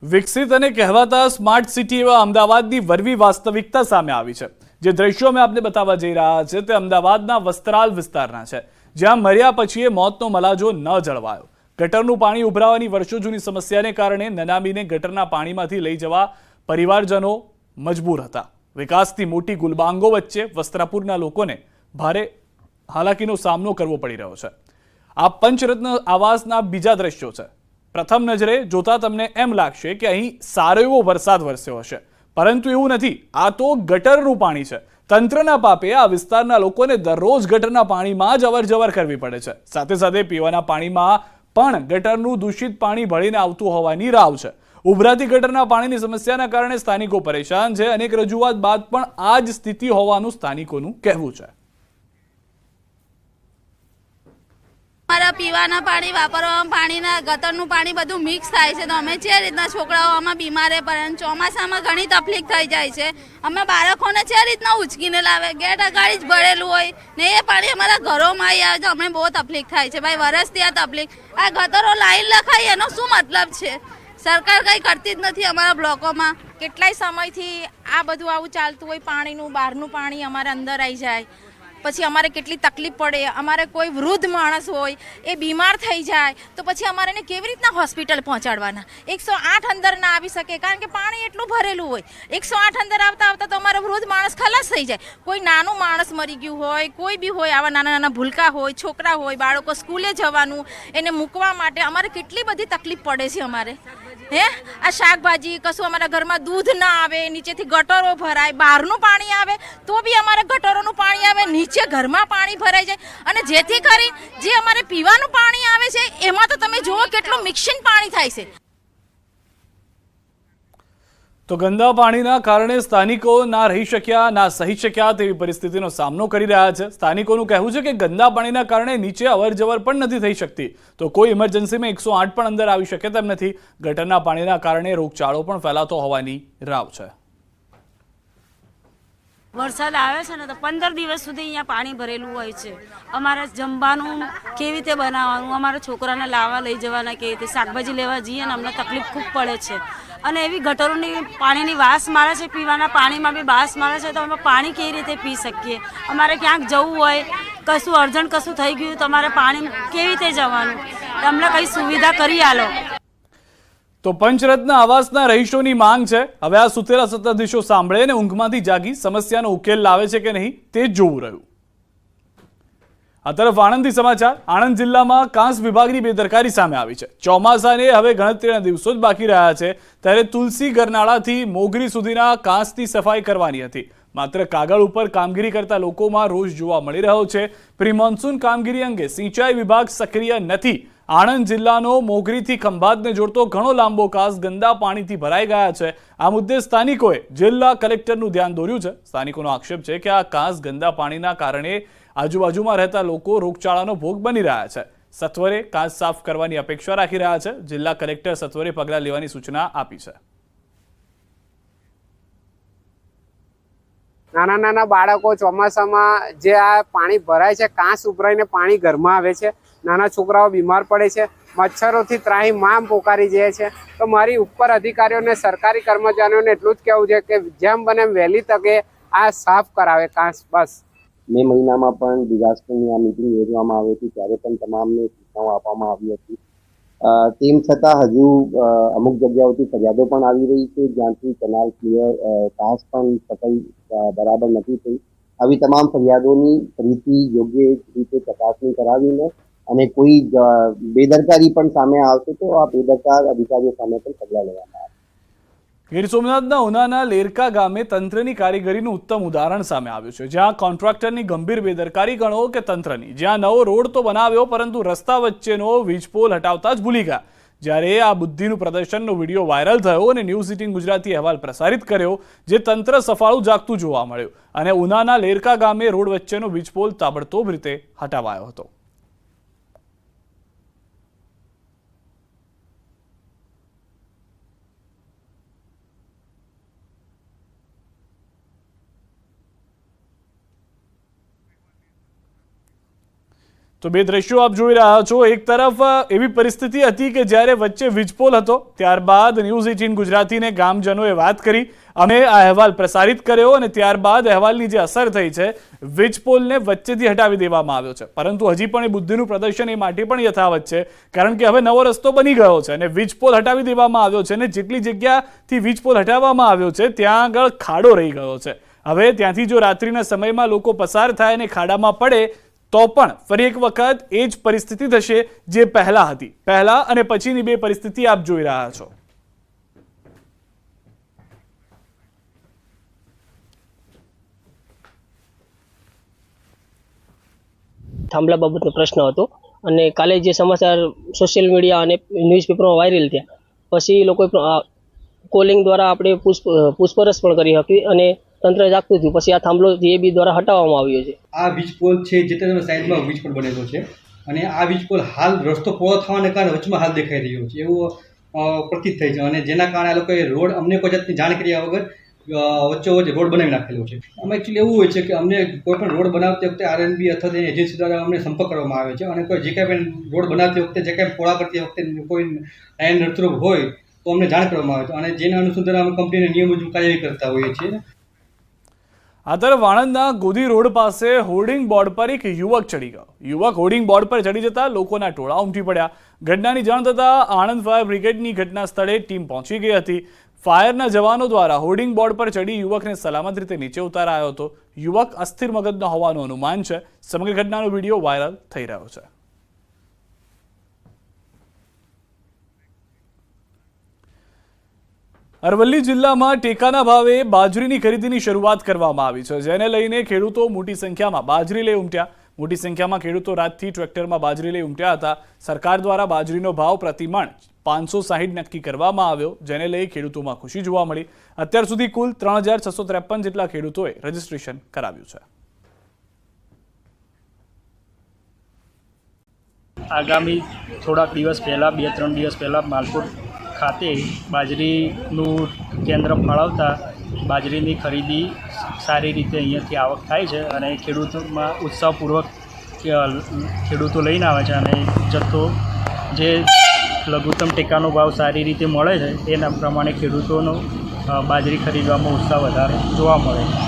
વિકસિત અને કહેવાતા સ્માર્ટ સિટી એવા અમદાવાદની વરવી વાસ્તવિકતા સામે આવી છે। જે દ્રશ્યો મેં આપને બતાવવા જઈ રહ્યા છે તે અમદાવાદના વસ્ત્રાલ વિસ્તારના છે, જ્યાં મર્યા પછી મોતનો મલાજો ન જળવાયો। ગટરનું પાણી ઉભરાવાની વર્ષો જૂની સમસ્યાને કારણે નનામીને ગટરના પાણીમાંથી લઈ જવા પરિવારજનો મજબૂર હતા। વિકાસથી મોટી ગુલબાંગો વચ્ચે વસ્ત્રાપુરના લોકોને ભારે હાલાકીનો સામનો કરવો પડી રહ્યો છે। આ પંચરત્ન આવાસના બીજા દ્રશ્યો છે। પ્રથમ નજરે જોતા તમને એમ લાગશે કે અહીં સારો એવો વરસાદ વરસ્યો હશે, પરંતુ એવું નથી। આ તો ગટરનું પાણી છે। તંત્રના પાપે આ વિસ્તારના લોકોને દરરોજ ગટરના પાણીમાં જ અવરજવર કરવી પડે છે। સાથે સાથે પીવાના પાણીમાં પણ ગટરનું દૂષિત પાણી ભળીને આવતું હોવાની રાવ છે। ઉભરાતી ગટરના પાણીની સમસ્યાના કારણે સ્થાનિકો પરેશાન છે। અનેક રજૂઆત બાદ પણ આ જ સ્થિતિ હોવાનું સ્થાનિકોનું કહેવું છે। અમારા પીવાના પાણી વાપરવામાં પાણીના ગટરનું પાણી બધું મિક્સ થાય છે, તો અમે જે રીતના છોકરાઓ આમાં બીમારે પડે, ચોમાસામાં ઘણી તકલીફ થઈ જાય છે। અમે બાળકોને જે રીતના ઉચકીને લાવે, ગેટ અગાડી જ ભરેલું હોય ને એ પાણી અમારા ઘરોમાં આવી આવે તો અમને બહુ તકલીફ થાય છે। ભાઈ વરસથી આ તકલીફ, આ ગટરો લાઈન લખાય એનો શું મતલબ છે? સરકાર કંઈ કરતી જ નથી અમારા બ્લોકોમાં। કેટલાય સમયથી આ બધું આવું ચાલતું હોય, પાણીનું બહારનું પાણી અમારે અંદર આવી જાય, પછી અમારે કેટલી તકલીફ પડે। અમારે કોઈ વૃદ્ધ માણસ હોય એ બીમાર થઈ જાય તો પછી અમારે એને કેવી રીતના હોસ્પિટલ પહોંચાડવાના? 108 અંદર ના આવી શકે કારણ કે પાણી એટલું ભરેલું હોય। 108 અંદર આવતા આવતા તો અમારો વૃદ્ધ માણસ ખલાસ થઈ જાય। કોઈ નાનું માણસ મરી ગયું હોય, કોઈ બી હોય, આવા નાના નાના ભૂલકા હોય, છોકરા હોય, બાળકો સ્કૂલે જવાનું, એને મૂકવા માટે અમારે કેટલી બધી તકલીફ પડે છે। અમારે આ શાકભાજી કશું અમારા ઘરમાં દૂધ ના આવે, નીચેથી ગટરો ભરાય, બહારનું પાણી આવે તો બી અમારે ગટરોનું પાણી આવે, નીચે ઘરમાં પાણી ભરાઈ જાય, અને જેથી કરી જે અમારે પીવાનું પાણી આવે છે એમાં તો તમે જુઓ કેટલું મિક્સિંગ પાણી થાય છે। તો ગંદા પાણીના કારણે સ્થાનિકો ના રહી શક્યા, ના સહી શક્યા તેવી પરિસ્થિતિનો સામનો કરી રહ્યા છે। સ્થાનિકોનું કહેવું છે કે ગંદા પાણીના કારણે નીચે અવરજવર પણ નથી થઈ શકતી, તો કોઈ ઇમરજન્સીમાં 108 પણ અંદર આવી શકે તેમ નથી। ગટરના પાણીના કારણે રોગચાળો પણ ફેલાતો હોવાની રાવ છે। વરસાદ આવે છે ને તો 15 દિવસ સુધી અહીંયા પાણી ભરેલું હોય છે। અમારે જમવાનું કેવી રીતે બનાવવાનું, અમારા છોકરાને લાવવા લઈ જવાના, કેવી રીતે શાકભાજી લેવા જઈએ ને અમને તકલીફ ખૂબ પડે છે। અને એવી ગટરોની પાણીની વાસ મારે છે, પીવાના પાણીમાં બી વાસ મારે છે, તો અમે પાણી કેવી રીતે પી શકીએ? અમારે ક્યાંક જવું હોય, કશું અર્જન્ટ કશું થઈ ગયું તો અમારે પાણી કેવી રીતે જવાનું? અમને કંઈ સુવિધા કરી આલો। તો પંચરત્ન આવાસના રહીશોની માંગ છે, હવે આ સુતેલા સત્તાધીશો સાંભળે અને ઊંઘમાંથી જાગી સમસ્યાનો ઉકેલ લાવે છે કે નહીં તે જોવું રહ્યું। આ તરફ આણંદથી સમાચાર। આણંદ જિલ્લામાં કાંસ વિભાગની બેદરકારી સામે આવી છે। ચોમાસાને હવે ગણતરીના દિવસો જ બાકી રહ્યા છે, ત્યારે તુલસી ગરનાળાથી મોગરી સુધીના કાંસની સફાઈ કરવાની હતી, માત્ર કાગળ ઉપર કામગીરી કરતા લોકોમાં રોષ જોવા મળી રહ્યો છે। પ્રી મોન્સૂન કામગીરી અંગે સિંચાઈ વિભાગ સક્રિય નથી। આણંદ જિલ્લાનો મોગરીથી ખંભાતને જોડતો ઘણો લાંબો કાંસ ગંદા પાણીથી ભરાઈ ગયા છે। આ મુદ્દે સ્થાનિકોએ જિલ્લા કલેક્ટરનું ધ્યાન દોર્યું છે। સ્થાનિકોનો આક્ષેપ છે કે આ કાંસ ગંદા પાણીના કારણે આજુબાજુમાં રહેતા લોકો રોગચાળાનો ભોગ બની રહ્યા છે। સત્વરે કાંસ સાફ કરવાની અપેક્ષા રાખી રહ્યા છે। જિલ્લા કલેક્ટર સત્વરે પગલાં લેવાની સૂચના આપી છે। નાના નાના બાળકો ચોમાસામાં જે આ પાણી ભરાય છે, કાંસ ઉભરાઈને પાણી ઘરમાં આવે છે, નાના છોકરાઓ બીમાર પડે છે, મચ્છરોથી ત્રાહીમામ પોકારી જાય છે। તો મારી ઉપર અધિકારીઓને, સરકારી કર્મચારીઓને એટલું જ કહેવું છે કે જેમ બને એમ વહેલી તકે આ સાફ કરાવે કાંસ। બસ મે મહિનામાં પણ ડિઝાસ્ટરની આ મિટિંગ યોજવામાં આવી હતી, ત્યારે પણ તમામને સૂચનાઓ આપવામાં આવી હતી। તેમ છતાં હજુ અમુક જગ્યાઓથી ફરિયાદો પણ આવી રહી છે, જ્યાંથી કેનાલ ક્લિયર કાંસ પણ સફાઈ બરાબર નથી થઈ। આવી તમામ ફરિયાદોની ફરીથી યોગ્ય રીતે ચકાસણી કરાવીને અને કોઈ બેદરકારી પણ સામે આવશે તો આ બેદરકાર અધિકારીઓ સામે પણ પગલાં લેવામાં આવશે। ગીર સોમનાથના ઉનાના લેરકા ગામે તંત્રની કારીગરીનું ઉત્તમ ઉદાહરણ સામે આવ્યું છે, જ્યાં કોન્ટ્રાક્ટરની ગંભીર બેદરકારી ગણો કે તંત્રની, જ્યાં નવો રોડ તો બનાવ્યો પરંતુ રસ્તા વચ્ચેનો વીજપોલ હટાવતા જ ભૂલી ગયા। જ્યારે આ બુદ્ધિનું પ્રદર્શનનો વિડીયો વાયરલ થયો અને ન્યૂઝ 18 ગુજરાતી અહેવાલ પ્રસારિત કર્યો, જે તંત્ર સફાળું જાગતું જોવા મળ્યું અને ઉનાના લેરકા ગામે રોડ વચ્ચેનો વીજપોલ તાબડતોબ રીતે હટાવાયો હતો। તો બે દ્રશ્યો આપ જોઈ રહ્યા છો. એક તરફ એવી પરિસ્થિતિ હતી કે જ્યારે વચ્ચે વીજપોલ હતો, ત્યારબાદ ન્યૂઝ 18 ગુજરાતીને ગામજનોએ વાત કરી, અમે આ અહેવાલ પ્રસારિત કર્યો અને ત્યારબાદ અહેવાલની જે અસર થઈ છે, વીજપોલને વચ્ચેથી હટાવી દેવામાં આવ્યો છે. પરંતુ હજી પણ એ બુદ્ધિનું પ્રદર્શન એ માટે પણ યથાવત છે, કારણ કે હવે નવો રસ્તો બની ગયો છે અને વીજપોલ હટાવી દેવામાં આવ્યો છે અને જેટલી જગ્યાથી વીજપોલ હટાવવામાં આવ્યો છે ત્યાં આગળ ખાડો રહી ગયો છે. હવે ત્યાંથી જો રાત્રિના સમયમાં લોકો પસાર થાય અને ખાડામાં પડે તો પણ ફરી એક વખત એ જ પરિસ્થિતિ થશે જે પહેલા હતી. પહેલા અને પછીની બે પરિસ્થિતિ આપ જોઈ રહ્યા છો. થાંભલા બાબતનો પ્રશ્ન હતો અને કાલે જે સમાચાર સોશિયલ મીડિયા અને ન્યૂઝપેપરમાં વાયરલ થયા પછી લોકોએ કોલિંગ દ્વારા આપણે પૂછપરછ પણ કરી હતી અને તંત્ર જાગતું થયું. પછી આ થાંભલો જીએબી દ્વારા હટાવવામાં આવ્યો છે. આ વીજપોલ છે જે તમે સાઈડમાં વીજપોલ બનેલો છે અને આ વીજપોલ હાલ રસ્તો પહોળો થવાને કારણે વચમાં હાલ દેખાઈ રહ્યો છે એવું પ્રતીત થાય છે અને જેના કારણે આ લોકોએ રોડ અમને કોઈ જાતની જાણ કર્યા વગર વચ્ચે રોડ બનાવી નાખેલો છે. આમાં એકચ્યુઅલી એવું હોય છે કે અમને કોઈ પણ રોડ બનાવતી વખતે આરએનબી અથવા તેની એજન્સી દ્વારા અમને સંપર્ક કરવામાં આવે છે અને કોઈ જે કાંઈ પણ રોડ બનાવતી વખતે જે કાંઈ પોળા કરતી વખતે કોઈ લાઈન નડતરૂપ હોય તો અમને જાણ કરવામાં આવે છે અને જેના અનુસંધાને અમે કંપનીના નિયમ મુજબ કાર્યવાહી કરતા હોઈએ છીએ. આ તરફ આણંદના ગોધી રોડ પાસે હોર્ડિંગ બોર્ડ પર એક યુવક ચડી ગયો. યુવક હોર્ડિંગ બોર્ડ પર ચડી જતા લોકોના ટોળા ઉમટી પડ્યા. ઘટનાની જાણ થતાં આણંદ ફાયર બ્રિગેડની ઘટના સ્થળે ટીમ પહોંચી ગઈ હતી. ફાયરના જવાનો દ્વારા હોર્ડિંગ બોર્ડ પર ચડી યુવકને સલામત રીતે નીચે ઉતારાયો હતો. યુવક અસ્થિર મગજનો હોવાનું અનુમાન છે. સમગ્ર ઘટનાનો વિડીયો વાયરલ થઈ રહ્યો છે. અરવલ્લી જિલ્લામાં ટેકાના ભાવે બાજરીની ખરીદીની શરૂઆત કરવામાં આવી છે, જેને લઈને ખેડૂતો મોટી સંખ્યામાં બાજરી લઈ ઉમટ્યા. મોટી સંખ્યામાં ખેડૂતો રાતથી ટ્રેક્ટરમાં બાજરી લઈ ઉમટ્યા હતા. સરકાર દ્વારા બાજરીનો ભાવ પ્રતિમણ 560 નક્કી કરવામાં આવ્યો, જેને લઈ ખેડૂતોમાં ખુશી જોવા મળી. અત્યાર સુધી કુલ 3653 જેટલા ખેડૂતોએ રજીસ્ટ્રેશન કરાવ્યું છે. આગામી થોડાક દિવસ પહેલાં 2-3 દિવસ પહેલાં માલપુર ખાતે બાજરીનું કેન્દ્ર ફાળવતા બાજરીની ખરીદી સારી રીતે અહીંયાથી આવક થાય છે અને ખેડૂતોમાં ઉત્સાહપૂર્વક ખેડૂતો લઈને આવે છે અને જથ્થો જે લઘુત્તમ ટેકાનો ભાવ સારી રીતે મળે છે તેના પ્રમાણે ખેડૂતોનો બાજરી ખરીદવામાં ઉત્સાહ વધારે જોવા મળે છે.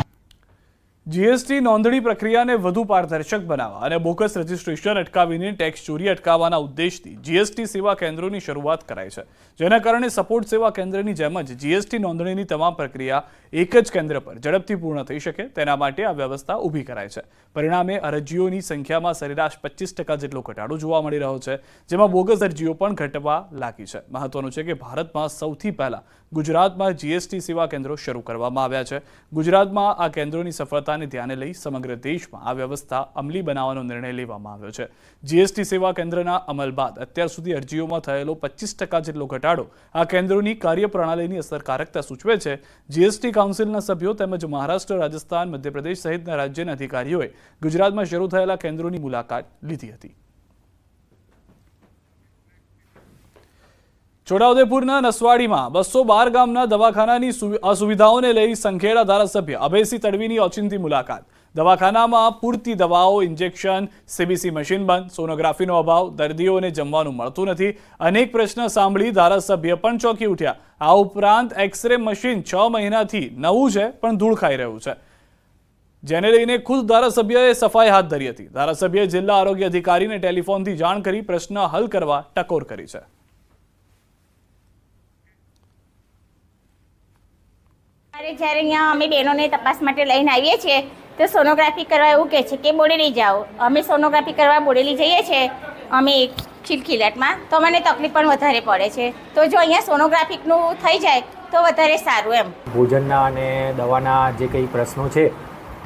જીએસટી નોંધણી પ્રક્રિયાને વધુ પારદર્શક બનાવવા અને બોગસ રજીસ્ટ્રેશન અટકાવીને ટેક્સ ચોરી અટકાવવાના ઉદ્દેશથી જીએસટી સેવા કેન્દ્રોની શરૂઆત કરાઈ છે, જેના કારણે સપોર્ટ સેવા કેન્દ્રની જેમ જ જીએસટી નોંધણીની તમામ પ્રક્રિયા એક જ કેન્દ્ર પર ઝડપથી પૂર્ણ થઈ શકે તેના માટે આ વ્યવસ્થા ઊભી કરાઈ છે. પરિણામે અરજીઓની સંખ્યામાં સરેરાશ 25% જેટલો ઘટાડો જોવા મળી રહ્યો છે, જેમાં બોગસ અરજીઓ પણ ઘટવા લાગી છે. મહત્વનું છે કે ભારતમાં સૌથી પહેલા ગુજરાતમાં જીએસટી સેવા કેન્દ્રો શરૂ કરવામાં આવ્યા છે. ગુજરાતમાં આ કેન્દ્રોની સફળતાને ધ્યાને લઈ સમગ્ર દેશમાં આ વ્યવસ્થા અમલી બનાવવાનો નિર્ણય લેવામાં આવ્યો છે. જીએસટી સેવા કેન્દ્રના અમલ બાદ અત્યાર સુધી અરજીઓમાં થયેલો 25% જેટલો ઘટાડો આ કેન્દ્રોની કાર્યપ્રણાલીની અસરકારકતા સૂચવે છે. જીએસટી કાઉન્સિલના સભ્યો તેમજ મહારાષ્ટ્ર, રાજસ્થાન, મધ્યપ્રદેશ સહિતના રાજ્યના અધિકારીઓએ ગુજરાતમાં શરૂ થયેલા કેન્દ્રોની મુલાકાત લીધી હતી. છોટાઉદેપુરના નસવાડીમાં 212 ગામના દવાખાનાની અસુવિધાઓને લઈ સંખેડા ધારાસભ્ય અભયસિંહ તડવીની ઓચિંતી મુલાકાત. દવાખાનામાં પૂરતી દવાઓ, ઇન્જેક્શન, સીબીસી મશીન બંધ, સોનોગ્રાફીનો અભાવ, દર્દીઓને જમવાનું મળતું નથી. અનેક પ્રશ્ન સાંભળી ધારાસભ્ય પણ ચોંકી ઉઠ્યા. આ ઉપરાંત એક્સરે મશીન 6 મહિનાથી નવું છે પણ ધૂળ ખાઈ રહ્યું છે, જેને લઈને ખુદ ધારાસભ્યએ સફાઈ હાથ ધરી હતી. ધારાસભ્યએ જિલ્લા આરોગ્ય અધિકારીને ટેલિફોનથી જાણ કરી પ્રશ્ન હલ કરવા ટકોર કરી છે. જ્યારે અહીંયા અમે બહેનોને તપાસ માટે લઈને આવીએ છીએ તો સોનોગ્રાફી કરવા એવું કહે છે કે બોડેલી જાઓ. અમે સોનોગ્રાફી કરવા બોડેલી જઈએ છીએ અમે ખિલખિલાટમાં, તો મને તકલીફ પણ વધારે પડે છે. તો જો અહીંયા સોનોગ્રાફીનું થઈ જાય તો વધારે સારું એમ. ભોજનના અને દવાના જે કંઈ પ્રશ્નો છે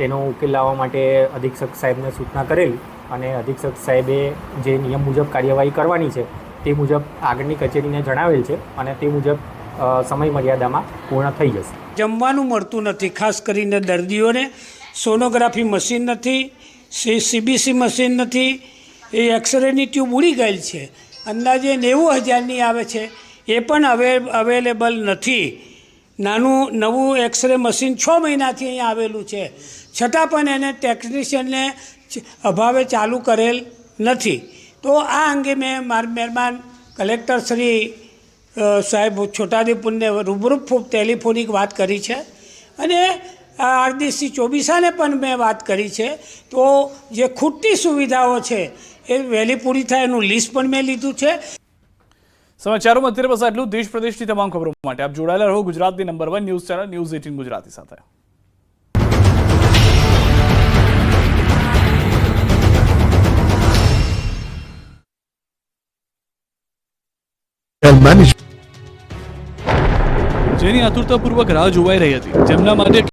તેનો ઉકેલ લાવવા માટે અધિક્ષક સાહેબને સૂચના કરેલી અને અધિક્ષક સાહેબે જે નિયમ મુજબ કાર્યવાહી કરવાની છે તે મુજબ આગળની કચેરીને જણાવેલ છે અને તે મુજબ સમય મર્યાદામાં પૂર્ણ થઈ જશે. જમવાનું મળતું નથી, ખાસ કરીને દર્દીઓને. સોનોગ્રાફી મશીન નથી, સીબીસી મશીન નથી, એ એક્સરેની ટ્યુબ ઉડી ગયેલ છે, અંદાજે 90,000ની આવે છે, એ પણ અવેલેબલ નથી. નાનું નવું એક્સરે મશીન 6 મહિનાથી અહીંયા આવેલું છે, છતાં પણ એને ટેકનિશિયનને અભાવે ચાલુ કરેલ નથી. તો આ અંગે મેં મારા મહેરબાન કલેક્ટર શ્રી સાહેબ છોટાઉદેપુરને રૂબરૂ ટેલિફોનિક વાત કરી છે અને આરડીસી ચોબીસાને પણ મેં વાત કરી છે. તો જે ખૂટતી સુવિધાઓ છે એ વહેલી પૂરી થાય એનું લિસ્ટ પણ મેં લીધું છે. સમાચારોમાં અત્યારે બસ આટલું. દેશ પ્રદેશની તમામ ખબરો માટે આપ જોડાયેલા રહો ગુજરાતની number 1 news channel news 18 Gujarati સાથે. જેની આતુરતાપૂર્વક રાહ જોવાઈ રહી હતી, જેમના માટે